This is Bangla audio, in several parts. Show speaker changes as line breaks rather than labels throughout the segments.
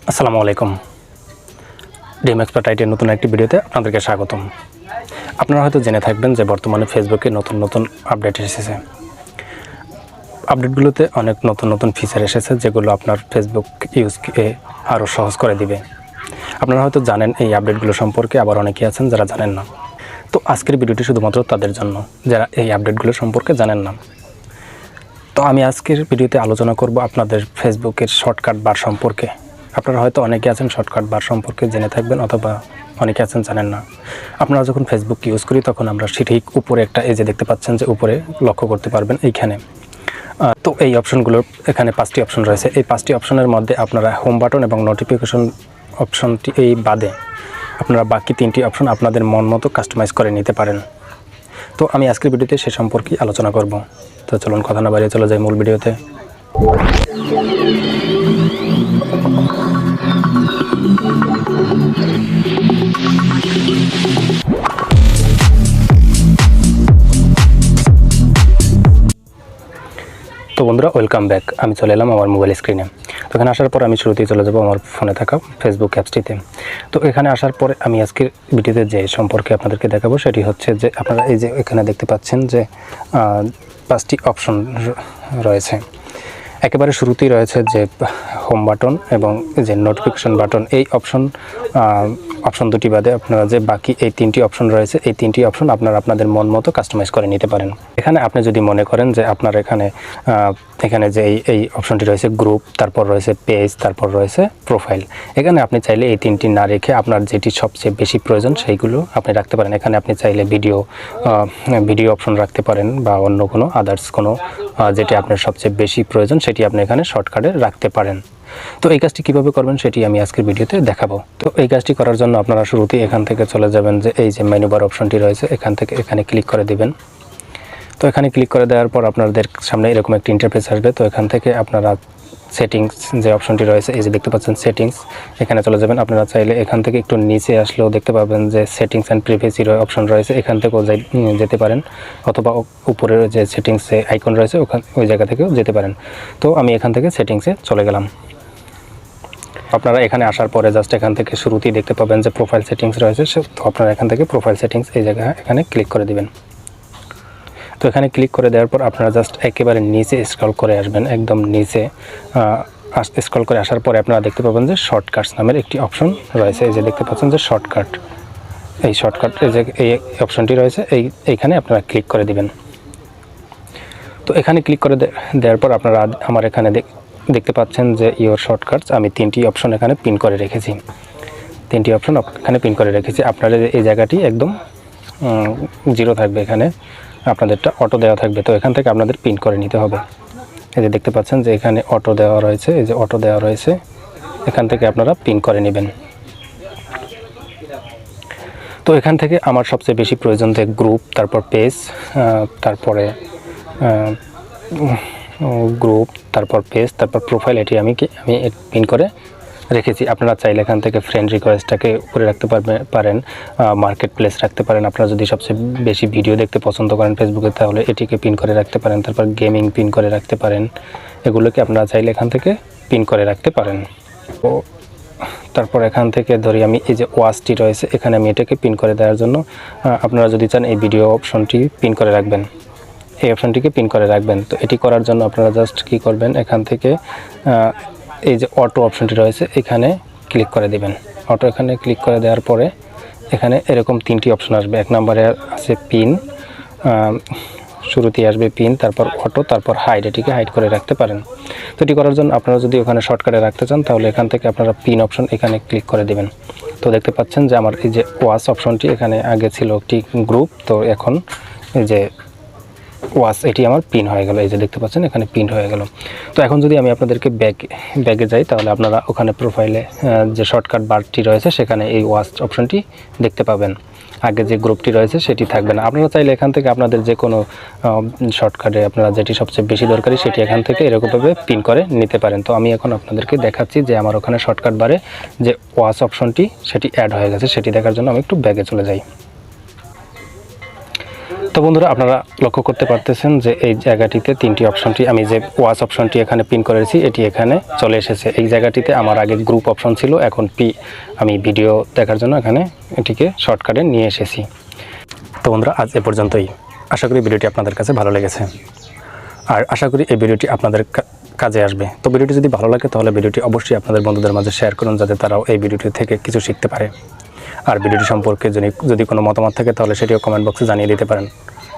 আসসালামু আলাইকুম। ডিম এক্সপার্ট আইটির নতুন একটি ভিডিওতে আপনাদেরকে স্বাগতম। আপনারা হয়তো জেনে থাকবেন যে বর্তমানে ফেসবুকে নতুন নতুন আপডেট এসেছে। আপডেটগুলোতে অনেক নতুন নতুন ফিচার এসেছে যেগুলো আপনার ফেসবুক ইউজকে আরও সহজ করে দিবে। আপনারা হয়তো জানেন এই আপডেটগুলো সম্পর্কে, আবার অনেকেই আছেন যারা জানেন না। তো আজকের ভিডিওটি শুধুমাত্র তাদের জন্য যারা এই আপডেটগুলো সম্পর্কে জানেন না। তো আমি আজকের ভিডিওতে আলোচনা করব আপনাদের ফেসবুকের শর্টকাট বার সম্পর্কে। আপনারা হয়তো অনেকে আছেন শর্টকাট বার সম্পর্কে জেনে থাকবেন, অথবা অনেকে আছেন জানেন না। আপনারা যখন ফেসবুক ইউজ করি তখন আমরা ঠিক উপরে একটা এই যে দেখতে পাচ্ছেন যে উপরে লক্ষ্য করতে পারবেন এইখানে। তো এই অপশনগুলোর এখানে 5টি অপশন রয়েছে। এই 5টি অপশনের মধ্যে আপনারা হোম বাটন এবং নোটিফিকেশন অপশনটি এই বাদে আপনারা বাকি 3টি অপশন আপনাদের মন মতো কাস্টমাইজ করে নিতে পারেন। তো আমি আজকের ভিডিওতে সে সম্পর্কে আলোচনা করব। তো চলুন কথা না বাড়িয়ে চলে যাই মূল ভিডিওতে। তো বন্ধুরা, ওয়েলকাম ব্যাক। আমি চলে এলাম আমার মোবাইল স্ক্রিনে। তো এখানে আসার পর আমি শুরুতেই চলে যাব আমার ফোনে থাকা ফেসবুক অ্যাপসটিতে। তো এখানে আসার পরে আমি আজকের ভিডিওতে যে সম্পর্কে আপনাদেরকে দেখাবো সেটি হচ্ছে যে আপনারা এই যে এখানে দেখতে পাচ্ছেন যে 5টি অপশন রয়েছে। একেবারে শুরুতেই রয়েছে যে হোম বাটন এবং যে নোটিফিকেশন বাটন। এই অপশন দুটি বাদে আপনারা যে বাকি এই 3টি অপশন রয়েছে, এই 3টি অপশন আপনারা আপনাদের মন মতো কাস্টমাইজ করে নিতে পারেন। এখানে আপনি যদি মনে করেন যে আপনার এখানে যে এই অপশনটি রয়েছে গ্রুপ, তারপর রয়েছে পেজ, তারপর রয়েছে প্রোফাইল। এখানে আপনি চাইলে এই 3টি না রেখে আপনার যেটি সবচেয়ে বেশি প্রয়োজন সেইগুলো আপনি রাখতে পারেন। এখানে আপনি চাইলে ভিডিও অপশন রাখতে পারেন, বা অন্য কোনো আদার্স কোনো যেটি আপনার সবচেয়ে বেশি প্রয়োজন সেটি আপনি এখানে শর্টকাটে রাখতে পারেন। তো এই কাজটি কীভাবে করবেন সেটি আমি আজকের ভিডিওতে দেখাবো। তো এই কাজটি করার জন্য আপনারা শুরুতেই এখান থেকে চলে যাবেন যে এই যে মেনু বার অপশনটি রয়েছে, এখান থেকে এখানে ক্লিক করে দিবেন। তো এখানে ক্লিক করে দেওয়ার পর আপনাদের সামনে এরকম একটা ইন্টারফেস আসবে। তো এখান থেকে আপনারা সেটিংস যে অপশনটি রয়েছে, এই যে দেখতে পাচ্ছেন সেটিংস, এখানে চলে যাবেন। আপনারা চাইলে এখান থেকে একটু নিচে আসলেও দেখতে পাবেন যে সেটিংস অ্যান্ড প্রিভেসি অপশন রয়েছে, এখান থেকেও যেতে পারেন, অথবা উপরের যে সেটিংসে আইকন রয়েছে ওই জায়গা থেকেও যেতে পারেন। তো আমি এখান থেকে সেটিংসে চলে গেলাম। আপনারা এখানে আসার পরে জাস্ট এখান থেকে শুরুতেই দেখতে পাবেন যে প্রোফাইল সেটিংস রয়েছে। তো আপনারা এখান থেকে প্রোফাইল সেটিংস এই জায়গায় এখানে ক্লিক করে দিবেন। তো এখানে ক্লিক করে দেওয়ার পর আপনারা জাস্ট একেবারে নিচে স্ক্রল করে আসবেন, একদম নিচে স্ক্রল করে আসার পরে আপনারা দেখতে পাবেন যে শর্টকাটস নামের একটি অপশন রয়েছে। এই যে দেখতে পাচ্ছেন যে শর্টকাট, এই শর্টকাট যে এই অপশনটি রয়েছে এইখানে আপনারা ক্লিক করে দিবেন। তো এখানে ক্লিক করে দেওয়ার পর আপনারা আমার এখানে দেখতে পাচ্ছেন যে ইওর শর্টকাটস, আমি 3টি অপশন এখানে পিন করে রেখেছি। 3টি অপশন এখানে পিন করে রেখেছি। আপনাদের এই জায়গাটি একদম 0 থাকবে, এখানে আপনাদেরটা অটো দেওয়া থাকবে। তো এখান থেকে আপনাদের পিন করে নিতে হবে। এই যে দেখতে পাচ্ছেন যে এখানে অটো দেওয়া রয়েছে, এই যে অটো দেওয়া রয়েছে, এখান থেকে আপনারা পিন করে নেবেন। তো এখান থেকে আমার সবচেয়ে বেশি প্রয়োজন যে গ্রুপ, তারপর পেজ, তারপরে তারপর প্রোফাইল, এটি আমি পিন করে রেখেছি। আপনারা চাইলে এখান থেকে ফ্রেন্ড রিকোয়েস্টটাকে উপরে রাখতে পারেন, মার্কেট প্লেস রাখতে পারেন। আপনারা যদি সবচেয়ে বেশি ভিডিও দেখতে পছন্দ করেন ফেসবুকে তাহলে এটিকে পিন করে রাখতে পারেন। তারপর গেমিং পিন করে রাখতে পারেন। এগুলোকে আপনারা চাইলে এখান থেকে পিন করে রাখতে পারেন। তো তারপর এখান থেকে ধরি আমি এই যে ওয়াচটি রয়েছে, এখানে আমি এটাকে পিন করে দেওয়ার জন্য আপনারা যদি চান এই ভিডিও অপশনটি পিন করে রাখবেন, এই অপশনটিকে পিন করে রাখবেন। তো এটি করার জন্য আপনারা জাস্ট কী করবেন, এখান থেকে এই যে অটো অপশনটি রয়েছে এখানে ক্লিক করে দিবেন। অটো এখানে ক্লিক করে দেওয়ার পরে এখানে এরকম 3টি অপশন আসবে। 1 নম্বরে আছে পিন, শুরুতেই আসবে পিন, তারপর অটো, তারপর হাইড। এটিকে হাইড করে রাখতে পারেন। তো এটি করার জন্য আপনারা যদি ওখানে শর্টকাটে রাখতে চান তাহলে এখান থেকে আপনারা পিন অপশন এখানে ক্লিক করে দিবেন। তো দেখতে পাচ্ছেন যে আমার এই যে ওয়াচ অপশনটি এখানে আগে ছিল একটি গ্রুপ, তো এখন এই যে ওয়াচ এটি আমার পিন হয়ে গেল। এই যে দেখতে পাচ্ছেন এখানে পিন হয়ে গেল। তো এখন যদি আমি আপনাদেরকে ব্যাগে যাই তাহলে আপনারা ওখানে প্রোফাইলে যে শর্টকাট বারটি রয়েছে সেখানে এই ওয়াচ অপশনটি দেখতে পাবেন। আগে যে গ্রুপটি রয়েছে সেটি থাকবে না। আপনারা চাইলে এখান থেকে আপনাদের যে কোনো শর্টকাটে আপনারা যেটি সবচেয়ে বেশি দরকারি সেটি এখান থেকে এরকমভাবে পিন করে নিতে পারেন। তো আমি এখন আপনাদেরকে দেখাচ্ছি যে আমার ওখানে শর্টকাট বারে যে ওয়াচ অপশনটি সেটি অ্যাড হয়ে গেছে। সেটি দেখার জন্য আমি একটু ব্যাগে চলে যাই। তো বন্ধুরা, আপনারা লক্ষ্য করতে পারতেছেন যে এই জায়গাটিতে তিনটি অপশনটি, আমি যে ওয়াচ অপশনটি এখানে পিন করেছি এটি এখানে চলে এসেছে। এই জায়গাটিতে আমার আগে গ্রুপ অপশন ছিল, এখন আমি ভিডিও দেখার জন্য এখানে এটিকে শর্টকাটে নিয়ে এসেছি। তো বন্ধুরা, আজ এ পর্যন্তই। আশা করি ভিডিওটি আপনাদের কাছে ভালো লেগেছে, আর আশা করি এই ভিডিওটি আপনাদের কাজে আসবে। তো ভিডিওটি যদি ভালো লাগে তাহলে ভিডিওটি অবশ্যই আপনাদের বন্ধুদের মাঝে শেয়ার করুন, যাতে তারাও এই ভিডিওটি থেকে কিছু শিখতে পারে। আর ভিডিওটি সম্পর্কে যদি কোনো মতামত থাকে তাহলে সেটিও কমেন্ট বক্সে জানিয়ে দিতে পারেন,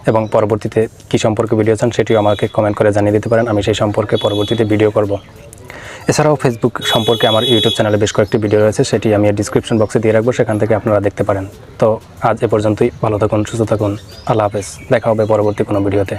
এবং পরবর্তীতে কী সম্পর্কে ভিডিও চান সেটিও আমাকে কমেন্ট করে জানিয়ে দিতে পারেন। আমি সেই সম্পর্কে পরবর্তীতে ভিডিও করব। এছাড়াও ফেসবুক সম্পর্কে আমার ইউটিউব চ্যানেলে বেশ কয়েকটি ভিডিও রয়েছে, সেটি আমি ডিসক্রিপশন বক্সে দিয়ে রাখবো, সেখান থেকে আপনারা দেখতে পারেন। তো আজ এ পর্যন্তই। ভালো থাকুন, সুস্থ থাকুন। আল্লাহ হাফেজ। দেখা হবে পরবর্তী কোনো ভিডিওতে।